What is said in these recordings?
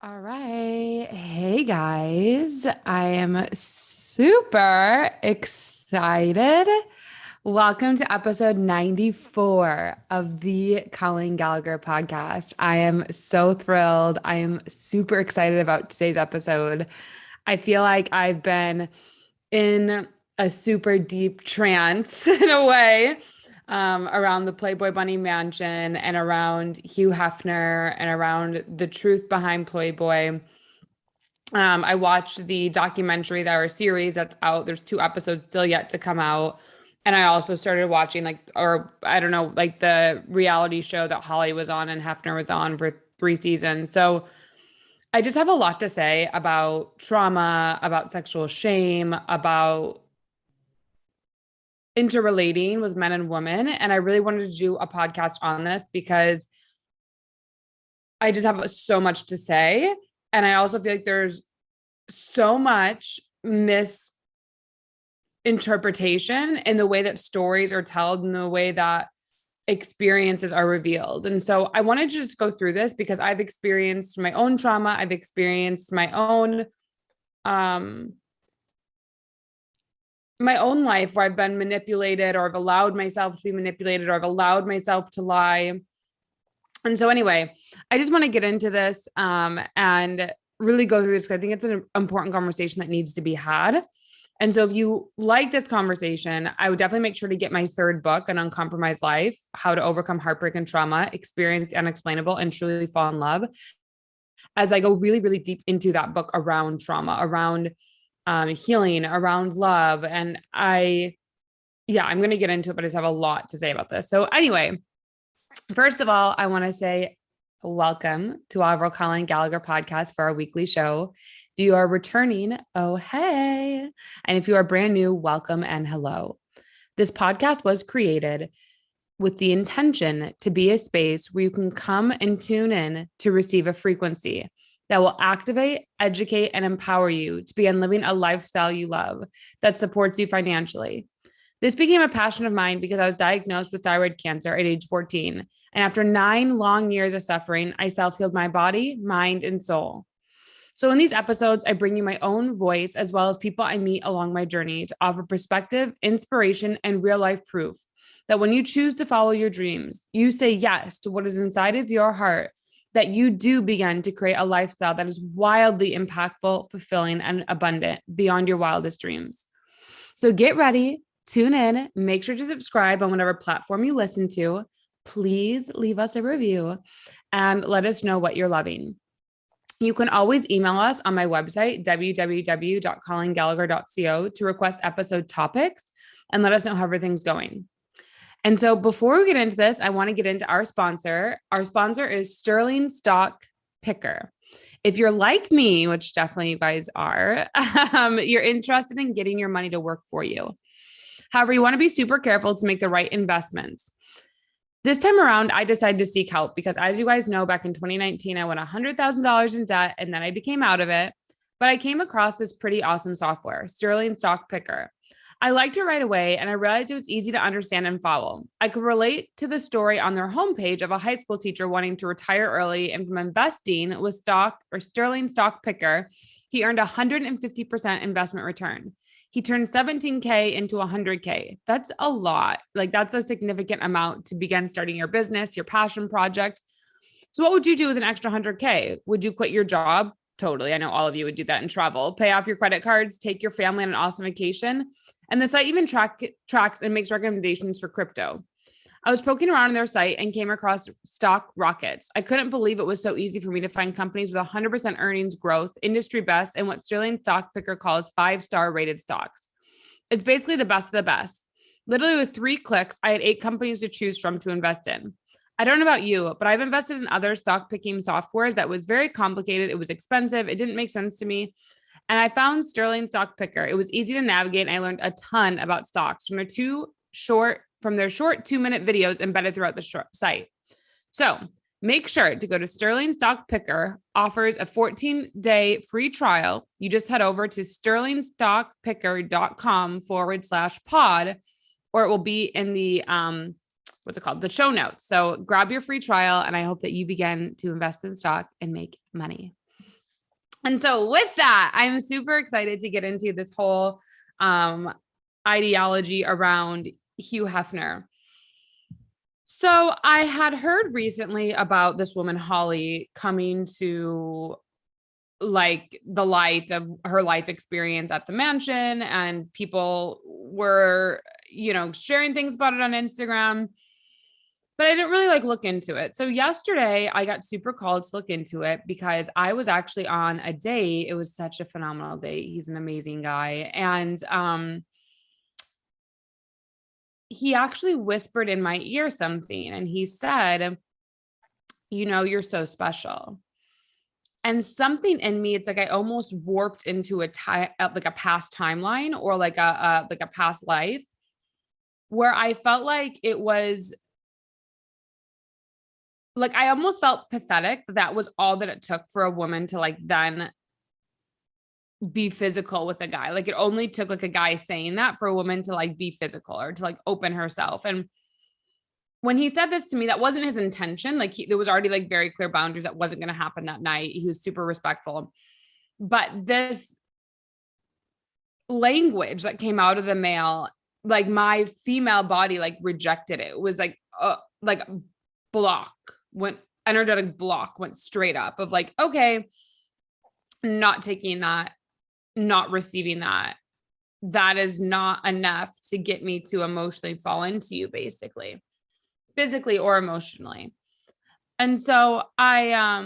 All right. Hey guys, I am super excited. Welcome to episode 94 of the Colleen Gallagher podcast. I am so thrilled. I am super excited about today's episode. I feel like I've been in a super deep trance in a way around the Playboy Bunny Mansion and around Hugh Hefner and around the truth behind Playboy. I watched the documentary, that our series that's out. There's two episodes still yet to come out. And I also started watching or I don't know, like the reality show that Holly was on and Hefner was on for 3 seasons. So I just have a lot to say about trauma, about sexual shame, about interrelating with men and women. And I really wanted to do a podcast on this because I just have so much to say. And I also feel like there's so much misinterpretation in the way that stories are told and the way that experiences are revealed. And so I wanted to just go through this because I've experienced my own trauma. I've experienced um my own life where I've been manipulated or I've allowed myself to be manipulated or I've allowed myself to lie. And so anyway, I just want to get into this and really go through this. I think it's an important conversation that needs to be had. And so if you like this conversation, I would definitely make sure to get my third book, An Uncompromised Life, How to Overcome Heartbreak and Trauma, Experience the Unexplainable, and Truly Fall in Love, as I go really, really deep into that book around trauma, around healing, around love. And I'm going to get into it, but I just have a lot to say about this. So anyway, first of all, I want to say welcome to our Colleen Gallagher podcast for our weekly show. If you are returning, oh, hey. And if you are brand new, welcome and hello. This podcast was created with the intention to be a space where you can come and tune in to receive a frequency that will activate, educate, and empower you to begin living a lifestyle you love that supports you financially. This became a passion of mine because I was diagnosed with thyroid cancer at age 14. And after 9 long years of suffering, I self-healed my body, mind, and soul. So in these episodes, I bring you my own voice as well as people I meet along my journey to offer perspective, inspiration, and real life proof that when you choose to follow your dreams, you say yes to what is inside of your heart, that you do begin to create a lifestyle that is wildly impactful, fulfilling, and abundant beyond your wildest dreams. So get ready, tune in, make sure to subscribe on whatever platform you listen to. Please leave us a review and let us know what you're loving. You can always email us on my website, www.colleengallagher.co, to request episode topics and let us know how everything's going. And so before we get into this, I want to get into our sponsor. Our sponsor is Sterling Stock Picker. If you're like me, which definitely you guys are, you're interested in getting your money to work for you. However, you want to be super careful to make the right investments. This time around, I decided to seek help because, as you guys know, back in 2019, I went $100,000 in debt and then I became out of it. But I came across this pretty awesome software, Sterling Stock Picker. I liked it right away, and I realized it was easy to understand and follow. I could relate to the story on their homepage of a high school teacher wanting to retire early, and from investing with stock or Sterling Stock Picker, he earned 150% investment return. He turned 17K into 100K. That's a lot. Like, that's a significant amount to begin starting your business, your passion project. So what would you do with an extra 100K? Would you quit your job? Totally. I know all of you would do that and travel, pay off your credit cards, take your family on an awesome vacation. And the site even tracks and makes recommendations for crypto. I was poking around on their site and came across stock rockets. I couldn't believe it was so easy for me to find companies with 100% earnings growth, industry best, and what Sterling Stock Picker calls 5-star rated stocks. It's basically the best of the best. Literally with 3 clicks, I had 8 companies to choose from to invest in. I don't know about you, but I've invested in other stock picking softwares that was very complicated. It was expensive. It didn't make sense to me. And I found Sterling Stock Picker. It was easy to navigate, and I learned a ton about stocks from their short 2-minute videos embedded throughout the site. So make sure to go to Sterling Stock Picker, offers a 14-day free trial. You just head over to sterlingstockpicker.com/pod, or it will be in the the show notes. So grab your free trial, and I hope that you begin to invest in stock and make money. And so with that, I'm super excited to get into this whole ideology around Hugh Hefner. So I had heard recently about this woman, Holly, coming to like the light of her life experience at the mansion, and people were, sharing things about it on Instagram, but I didn't really like look into it. So yesterday I got super called to look into it because I was actually on a date. It was such a phenomenal date. He's an amazing guy. And he actually whispered in my ear something, and he said, you're so special. And something in me, it's like I almost warped into like a past timeline, or like a past life, where I felt like it was like, I almost felt pathetic that was all that it took for a woman to like then be physical with a guy. Like it only took like a guy saying that for a woman to like be physical or to like open herself. And when he said this to me, that wasn't his intention. Like there was already like very clear boundaries that wasn't going to happen that night. He was super respectful. But this language that came out of the male, like my female body like rejected it. It was like block went energetic block went straight up of like, okay, not taking that, not receiving that. That is not enough to get me to emotionally fall into you, basically, physically or emotionally. And so I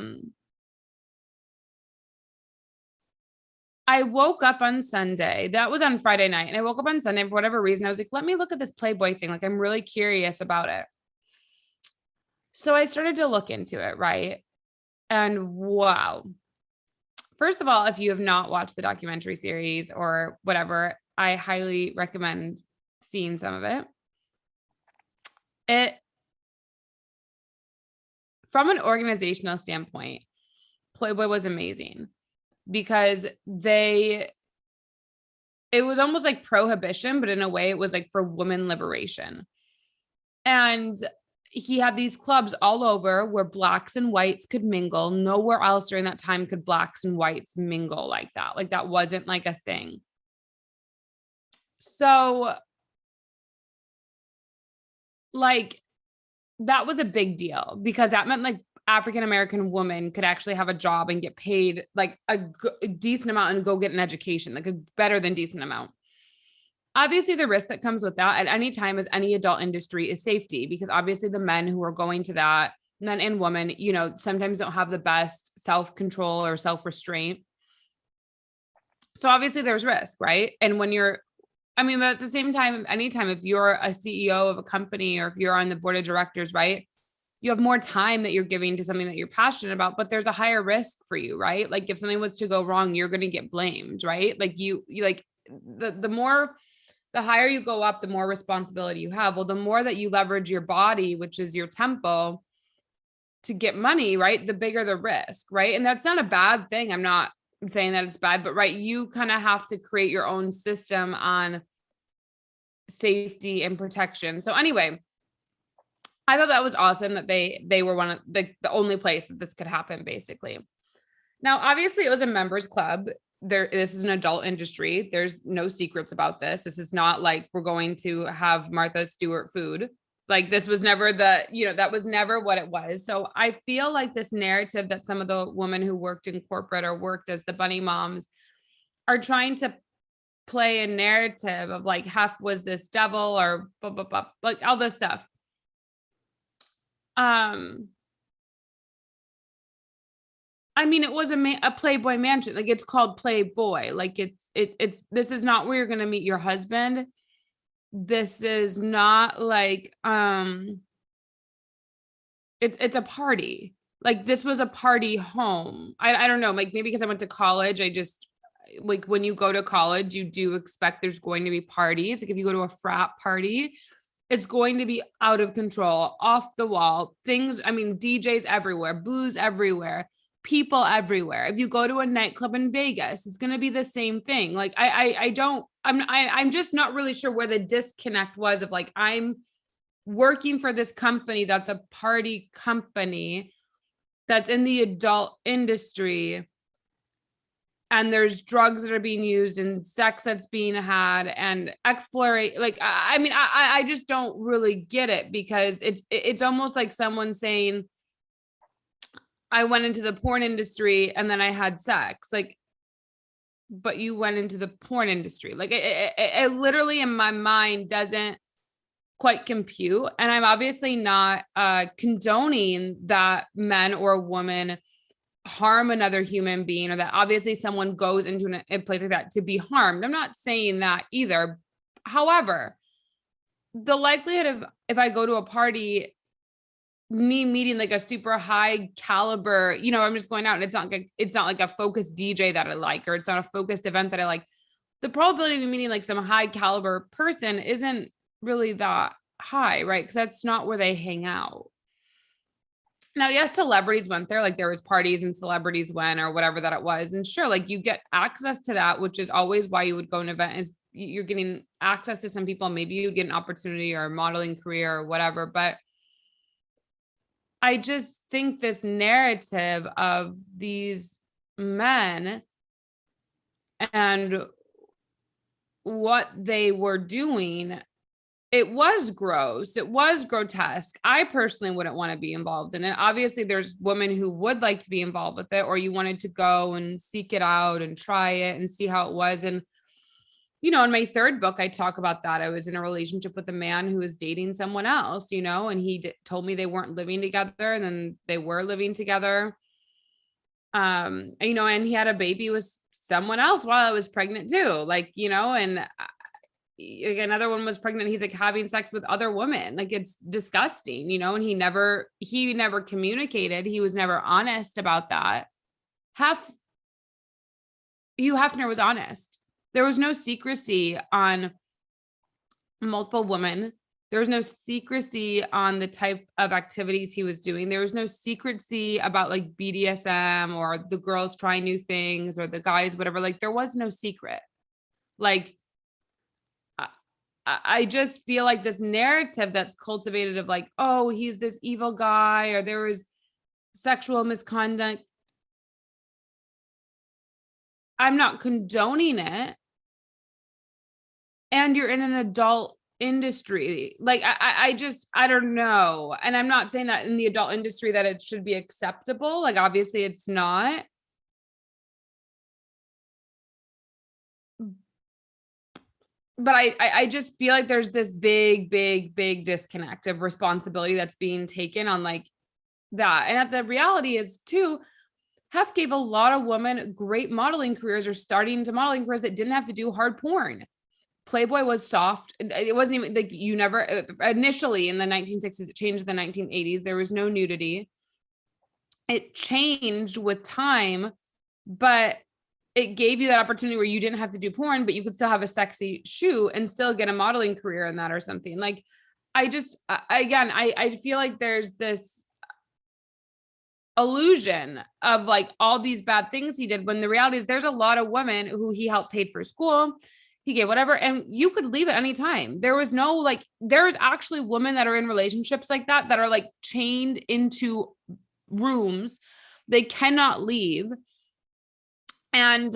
woke up on Sunday. That was on Friday night. And I woke up on Sunday for whatever reason. I was like, let me look at this Playboy thing. Like, I'm really curious about it. So I started to look into it, right? And wow. First of all, if you have not watched the documentary series or whatever, I highly recommend seeing some of it. From an organizational standpoint, Playboy was amazing because it was almost like prohibition, but in a way it was like for women liberation. And he had these clubs all over where blacks and whites could mingle. Nowhere else during that time could blacks and whites mingle like that. Like that wasn't like a thing. So like that was a big deal because that meant like African-American women could actually have a job and get paid like a decent amount and go get an education, like a better than decent amount. Obviously, the risk that comes with that at any time as any adult industry is safety, because obviously the men who are going to that, men and women, sometimes don't have the best self-control or self-restraint. So obviously there's risk, right? And but at the same time, anytime if you're a CEO of a company or if you're on the board of directors, right? You have more time that you're giving to something that you're passionate about, but there's a higher risk for you, right? Like if something was to go wrong, you're going to get blamed, right? Like you like the higher you go up, the more responsibility you have. Well, the more that you leverage your body, which is your temple, to get money, right? The bigger the risk, right? And that's not a bad thing. I'm not saying that it's bad, but right, you kind of have to create your own system on safety and protection. So anyway, I thought that was awesome that they were one of the only place that this could happen, basically. Now, obviously, it was a members club. This is an adult industry. There's no secrets about this. This is not like we're going to have Martha Stewart food. Like this was never that was never what it was. So I feel like this narrative that some of the women who worked in corporate or worked as the bunny moms are trying to play a narrative of like Hef was this devil or blah, blah, blah, like all this stuff. It was a Playboy mansion. Like it's called Playboy. Like it's this is not where you're going to meet your husband. This is not like, it's a party. Like this was a party home. I don't know, like maybe because I went to college, I just like when you go to college, you do expect there's going to be parties. Like if you go to a frat party, it's going to be out of control, off the wall things. DJs everywhere, booze everywhere, people everywhere. If you go to a nightclub in Vegas, it's going to be the same thing. Like I'm just not really sure where the disconnect was of like, I'm working for this company that's a party company that's in the adult industry, and there's drugs that are being used and sex that's being had and exploration. Like, I mean, I just don't really get it, because it's almost like someone saying, I went into the porn industry and then I had sex. Like, but you went into the porn industry. Like, it literally in my mind doesn't quite compute. And I'm obviously not condoning that men or a woman harm another human being, or that obviously someone goes into a place like that to be harmed. I'm not saying that either. However, the likelihood of, if I go to a party, me meeting like a super high caliber, I'm just going out and it's not like a focused DJ that I like, or it's not a focused event that I like. The probability of meeting like some high caliber person isn't really that high, right? Because that's not where they hang out. Now, yes, celebrities went there, like there was parties and celebrities went, or whatever that it was. And sure, like you get access to that, which is always why you would go to an event, is you're getting access to some people. Maybe you get an opportunity or a modeling career or whatever. But I just think this narrative of these men and what they were doing, it was gross. It was grotesque. I personally wouldn't want to be involved in it. Obviously, there's women who would like to be involved with it, or you wanted to go and seek it out and try it and see how it was. And, in my third book, I talk about that. I was in a relationship with a man who was dating someone else, and he told me they weren't living together, and then they were living together. And he had a baby with someone else while I was pregnant too. Like, and another one was pregnant. He's like having sex with other women. Like, it's disgusting, and he never communicated. He was never honest about that. Hugh Hefner was honest. There was no secrecy on multiple women. There was no secrecy on the type of activities he was doing. There was no secrecy about like BDSM or the girls trying new things or the guys, whatever. Like, there was no secret. Like, I just feel like this narrative that's cultivated of like, oh, he's this evil guy, or there was sexual misconduct. I'm not condoning it. And you're in an adult industry. Like, I don't know. And I'm not saying that in the adult industry that it should be acceptable. Like, obviously it's not. But I just feel like there's this big disconnect of responsibility that's being taken on like that. And the reality is too, Hef gave a lot of women great modeling careers, or starting to modeling careers, that didn't have to do hard porn. Playboy was soft. It wasn't even like, you never, initially in the 1960s, it changed in the 1980s. There was no nudity. It changed with time, but it gave you that opportunity where you didn't have to do porn, but you could still have a sexy shoot and still get a modeling career in that or something. Like, I feel like there's this illusion of like all these bad things he did, when the reality is there's a lot of women who he helped paid for school. He gave whatever, and you could leave at any time. There was no like, there's actually women that are in relationships like that are like chained into rooms. They cannot leave. And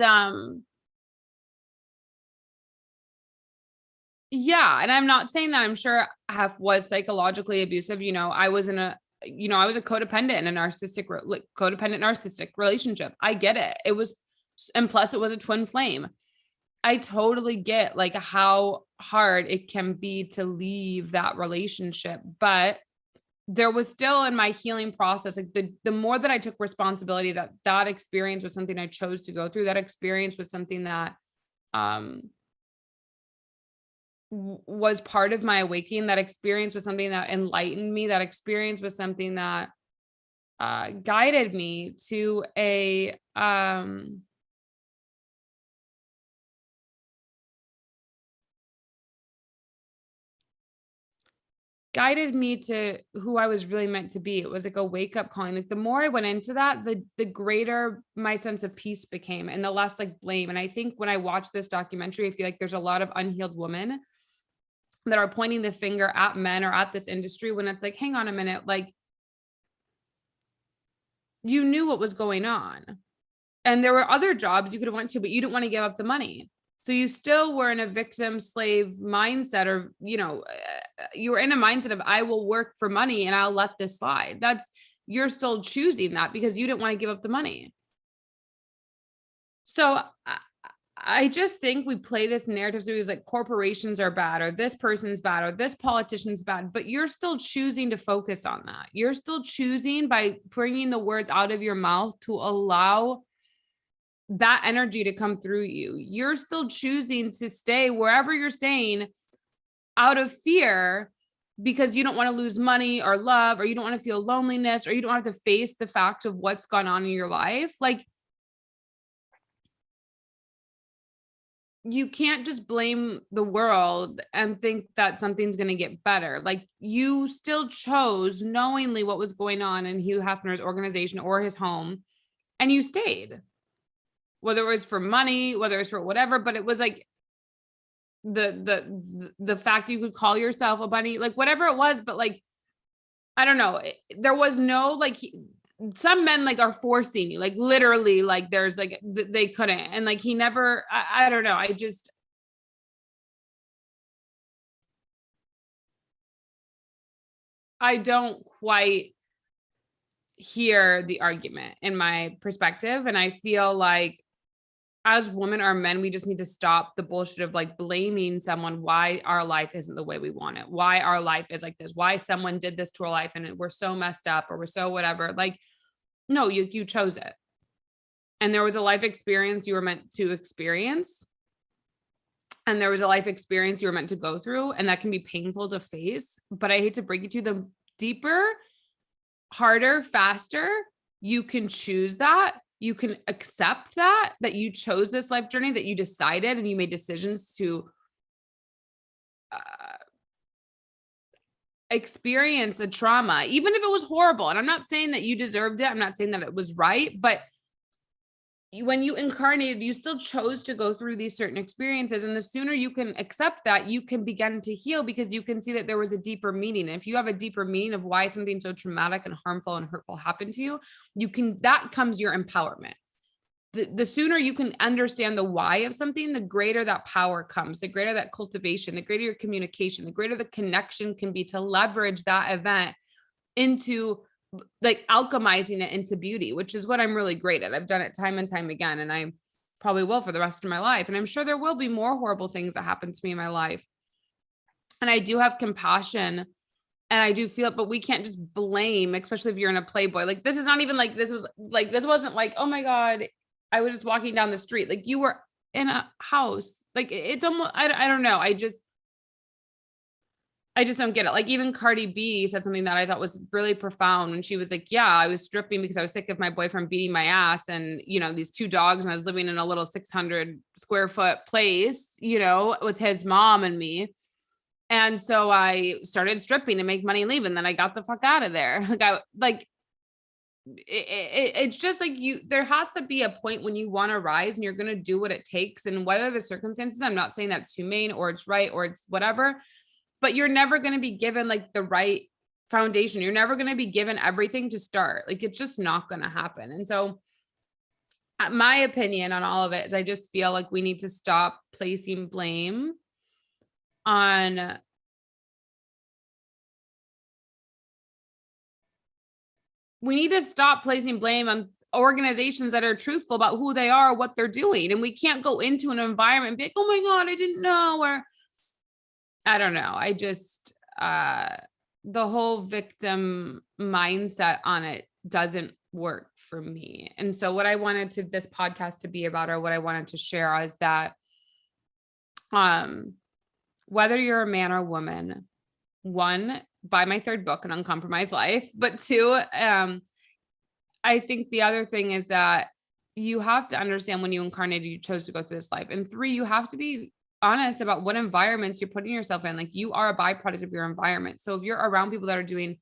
yeah, and I'm not saying that. I'm sure Hef was psychologically abusive. I was a codependent in a codependent narcissistic relationship. I get it. And plus it was a twin flame. I totally get like how hard it can be to leave that relationship, but there was still, in my healing process, like the more that I took responsibility, that experience was something I chose to go through. That experience was something that was part of my awakening. That experience was something that enlightened me. That experience was something that guided me to a guided me to who I was really meant to be. It was like a wake up calling. Like, the more I went into that, the greater my sense of peace became, and the less like blame. And I think when I watch this documentary, I feel like there's a lot of unhealed women that are pointing the finger at men or at this industry, when it's like, hang on a minute, like, you knew what was going on. And there were other jobs you could have went to, but you didn't want to give up the money. So you still were in a victim slave mindset, or, you were in a mindset of, I will work for money and I'll let this slide. You're still choosing that because you didn't want to give up the money. So I just think we play this narrative series like corporations are bad, or this person's bad, or this politician's bad, but you're still choosing to focus on that. You're still choosing, by bringing the words out of your mouth, to allow that energy to come through you. You're still choosing to stay wherever you're staying out of fear, because you don't want to lose money or love, or you don't want to feel loneliness, or you don't have to face the fact of what's gone on in your life. Like, you can't just blame the world and think that something's going to get better. Like, you still chose knowingly what was going on in Hugh Hefner's organization or his home, and you stayed, whether it was for money, whether it was for whatever, but it was like the fact you could call yourself a bunny, like whatever it was, but like, I don't know. There was no, like, some men like are forcing you, like literally, like there's like, they couldn't. And like, he never, I don't know. I don't quite hear the argument in my perspective. And I feel like, as women or men, we just need to stop the bullshit of like blaming someone why our life isn't the way we want it, why our life is like this, why someone did this to our life and we're so messed up, or we're so whatever. Like, no, you chose it. And there was a life experience you were meant to experience. And there was a life experience you were meant to go through. And that can be painful to face. But I hate to break it to you, the deeper, harder, faster you can choose that, you can accept that you chose this life journey, that you decided and you made decisions to experience a trauma, even if it was horrible. And I'm not saying that you deserved it. I'm not saying that it was right, but when you incarnated, you still chose to go through these certain experiences. And the sooner you can accept that, you can begin to heal, because you can see that there was a deeper meaning. And if you have a deeper meaning of why something so traumatic and harmful and hurtful happened to you, that comes your empowerment. The sooner you can understand the why of something, the greater that power comes, the greater that cultivation, the greater your communication, the greater the connection can be to leverage that event into like alchemizing it into beauty, which is what I'm really great at. I've done it time and time again, and I probably will for the rest of my life. And I'm sure there will be more horrible things that happen to me in my life. And I do have compassion, and I do feel it, but we can't just blame, especially if you're in a Playboy. Like, this is not even like, this wasn't like, oh my God, I was just walking down the street. Like, you were in a house. Like, it's almost, I don't know. I just don't get it. Like, even Cardi B said something that I thought was really profound when she was like, yeah, I was stripping because I was sick of my boyfriend beating my ass and, these two dogs, and I was living in a little 600 square foot place, with his mom and me. And so I started stripping to make money and leave. And then I got the fuck out of there. It's just like there has to be a point when you want to rise and you're going to do what it takes. And whether the circumstances, I'm not saying that's humane or it's right or it's whatever, but you're never going to be given like the right foundation. You're never going to be given everything to start. Like, it's just not going to happen. And so my opinion on all of it is, I just feel like we need to stop placing blame on organizations that are truthful about who they are, what they're doing. And we can't go into an environment and be like, oh my God, I didn't know, or I don't know. I just, the whole victim mindset on it doesn't work for me. And so what I wanted this podcast to be about, or what I wanted to share, is that, whether you're a man or woman, one, buy my third book, An Uncompromised Life, but two, I think the other thing is that you have to understand when you incarnated, you chose to go through this life. And three, you have to be honest about what environments you're putting yourself in. Like, you are a byproduct of your environment. So if you're around people that are doing,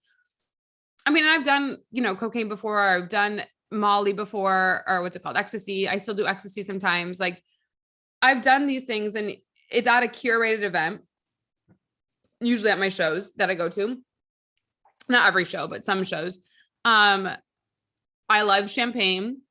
I've done, cocaine before, or I've done Molly before, or what's it called? Ecstasy. I still do ecstasy sometimes. Like, I've done these things, and it's at a curated event, usually at my shows that I go to. Not every show, but some shows. I love champagne,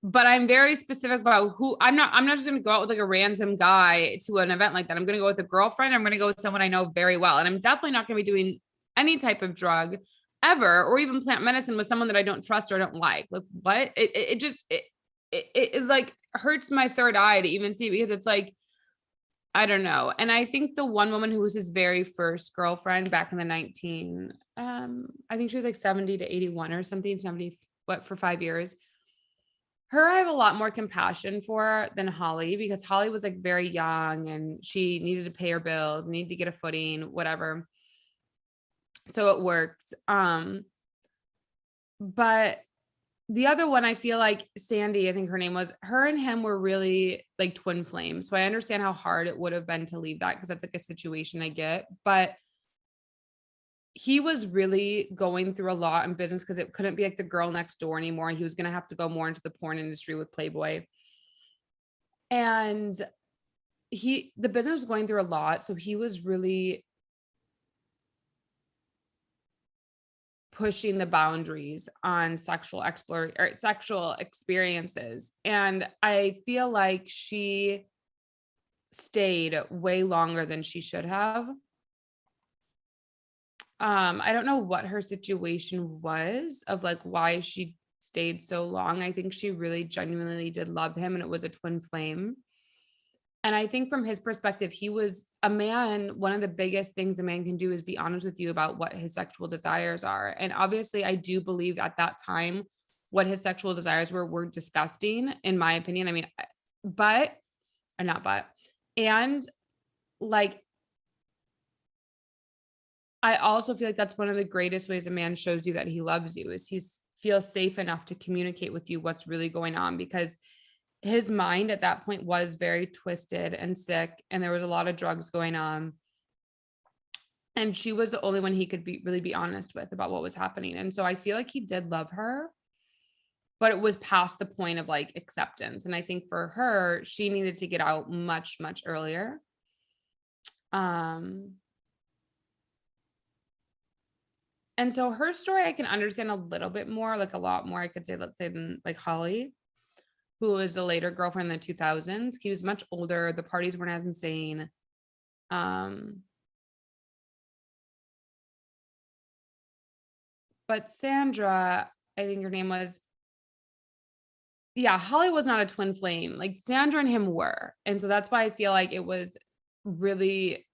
but I'm very specific about who I'm not just going to go out with like a random guy to an event like that. I'm going to go with a girlfriend. I'm going to go with someone I know very well. And I'm definitely not going to be doing any type of drug ever, or even plant medicine with someone that I don't trust or don't like. Like what? It is like hurts my third eye to even see, because it's like, I don't know. And I think the one woman who was his very first girlfriend back in the I think she was like 70 to 81 or something, 70, what, for 5 years. Her, I have a lot more compassion for than Holly, because Holly was like very young and she needed to pay her bills, needed to get a footing, whatever. So it worked. But the other one, I feel like Sandy, I think her name was, her and him were really like twin flames. So I understand how hard it would have been to leave that, because that's like a situation I get. But he was really going through a lot in business, because it couldn't be like the girl next door anymore. He was going to have to go more into the porn industry with Playboy. And the business was going through a lot. So he was really pushing the boundaries on sexual experiences. And I feel like she stayed way longer than she should have. I don't know what her situation was of like why she stayed so long. I think she really genuinely did love him, and it was a twin flame. And I think from his perspective, he was a man. One of the biggest things a man can do is be honest with you about what his sexual desires are. And obviously, I do believe at that time, what his sexual desires were disgusting, in my opinion. I mean, but, or not but, and like, I also feel like that's one of the greatest ways a man shows you that he loves you, is he feels safe enough to communicate with you what's really going on, because his mind at that point was very twisted and sick, and there was a lot of drugs going on. And she was the only one he could really be honest with about what was happening. And so I feel like he did love her, but it was past the point of like acceptance. And I think for her, she needed to get out much, much earlier. And so her story, I can understand a little bit more, like a lot more, I could say, let's say, than like Holly, who was a later girlfriend in the 2000s. He was much older. The parties weren't as insane. But Sandra, I think her name was, yeah, Holly was not a twin flame. Like Sandra and him were. And so that's why I feel like it was really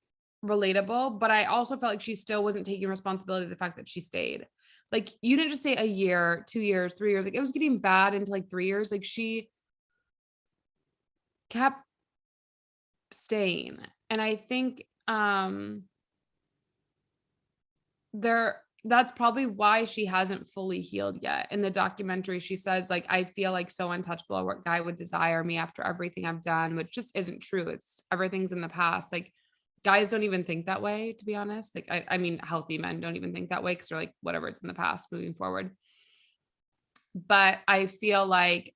relatable. But I also felt like she still wasn't taking responsibility of the fact that she stayed. Like you didn't just say a year, 2 years, 3 years. Like it was getting bad into like 3 years. Like she kept staying. And I think that's probably why she hasn't fully healed yet. In the documentary, she says, like, I feel like so untouchable. What guy would desire me after everything I've done, which just isn't true. It's everything's in the past. Like guys don't even think that way, to be honest. Like, I mean, healthy men don't even think that way, because they're like, whatever, it's in the past, moving forward. But I feel like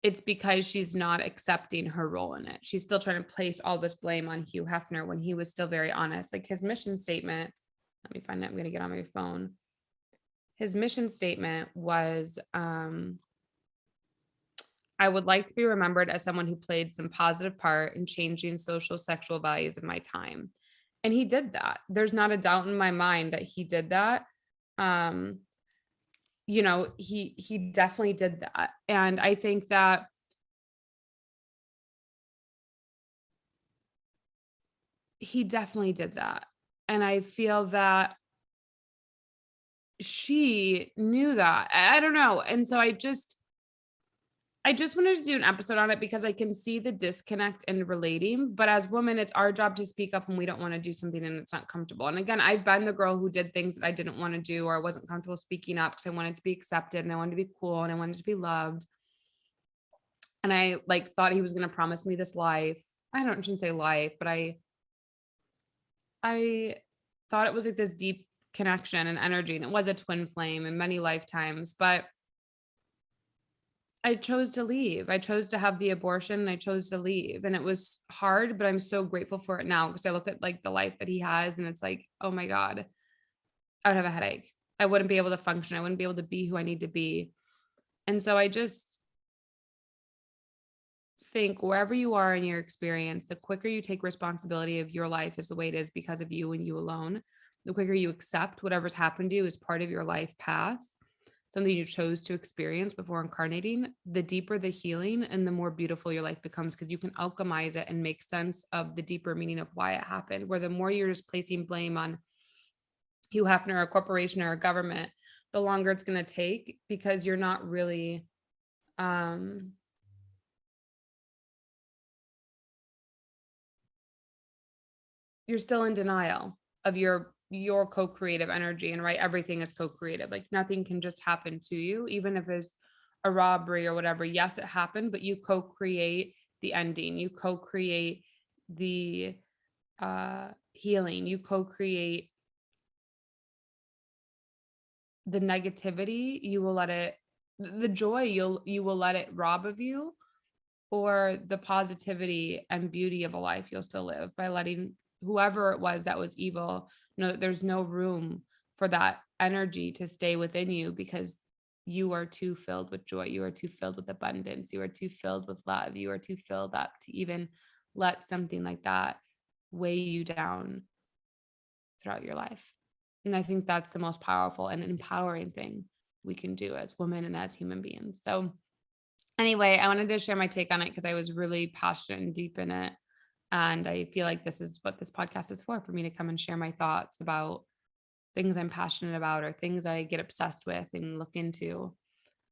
it's because she's not accepting her role in it. She's still trying to place all this blame on Hugh Hefner when he was still very honest. Like his mission statement, let me find it. I'm going to get on my phone. His mission statement was, I would like to be remembered as someone who played some positive part in changing social sexual values of my time. And he did that. There's not a doubt in my mind that he did that. You know, he definitely did that. And I think that he definitely did that. And I feel that she knew that. I don't know. And so I just wanted to do an episode on it, because I can see the disconnect and relating. But as women, it's our job to speak up when we don't want to do something and it's not comfortable. And again, I've been the girl who did things that I didn't want to do, or I wasn't comfortable speaking up, because I wanted to be accepted and I wanted to be cool and I wanted to be loved. And I like thought he was going to promise me this life. Shouldn't say life, but I thought it was like this deep connection and energy, and it was a twin flame in many lifetimes. But I chose to leave. I chose to have the abortion, and I chose to leave. And it was hard, but I'm so grateful for it now, because I look at like the life that he has, and it's like, oh my God, I would have a headache. I wouldn't be able to function. I wouldn't be able to be who I need to be. And so I just think wherever you are in your experience, the quicker you take responsibility of your life is the way it is because of you and you alone, the quicker you accept whatever's happened to you as part of your life path, something you chose to experience before incarnating, the deeper the healing and the more beautiful your life becomes, because you can alchemize it and make sense of the deeper meaning of why it happened. Where the more you're just placing blame on Hugh Hefner or a corporation or a government, the longer it's going to take, because you're not really you're still in denial of your co-creative energy. And right, everything is co-creative. Like nothing can just happen to you, even if it's a robbery or whatever. Yes, it happened, but you co-create the ending, you co-create the healing, you co-create the negativity. You will let it, the joy, you will let it rob of you, or the positivity and beauty of a life you'll still live by letting whoever it was that was evil know that there's no room for that energy to stay within you, because you are too filled with joy, you are too filled with abundance, you are too filled with love, you are too filled up to even let something like that weigh you down throughout your life. And I think that's the most powerful and empowering thing we can do as women and as human beings. So anyway, I wanted to share my take on it because I was really passionate and deep in it. And I feel like this is what this podcast is for me to come and share my thoughts about things I'm passionate about or things I get obsessed with and look into.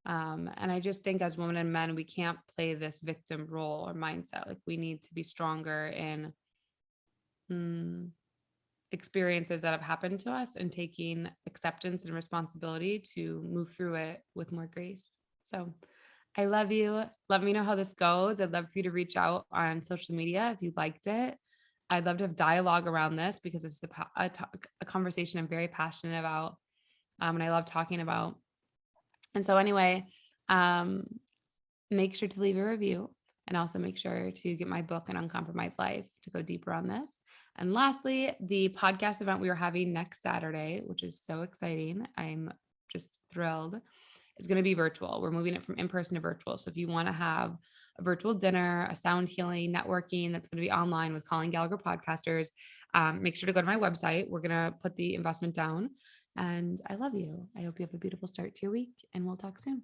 And I just think as women and men, we can't play this victim role or mindset. Like we need to be stronger in experiences that have happened to us and taking acceptance and responsibility to move through it with more grace. So I love you. Let me know how this goes. I'd love for you to reach out on social media if you liked it. I'd love to have dialogue around this because it's a conversation I'm very passionate about, and I love talking about. And so anyway, make sure to leave a review, and also make sure to get my book, An Uncompromised Life, to go deeper on this. And lastly, the podcast event we are having next Saturday, which is so exciting. I'm just thrilled. Is going to be virtual. We're moving it from in-person to virtual. So if you want to have a virtual dinner, a sound healing, networking, that's going to be online with Colleen Gallagher podcasters, make sure to go to my website. We're going to put the investment down. And I love you. I hope you have a beautiful start to your week, and we'll talk soon.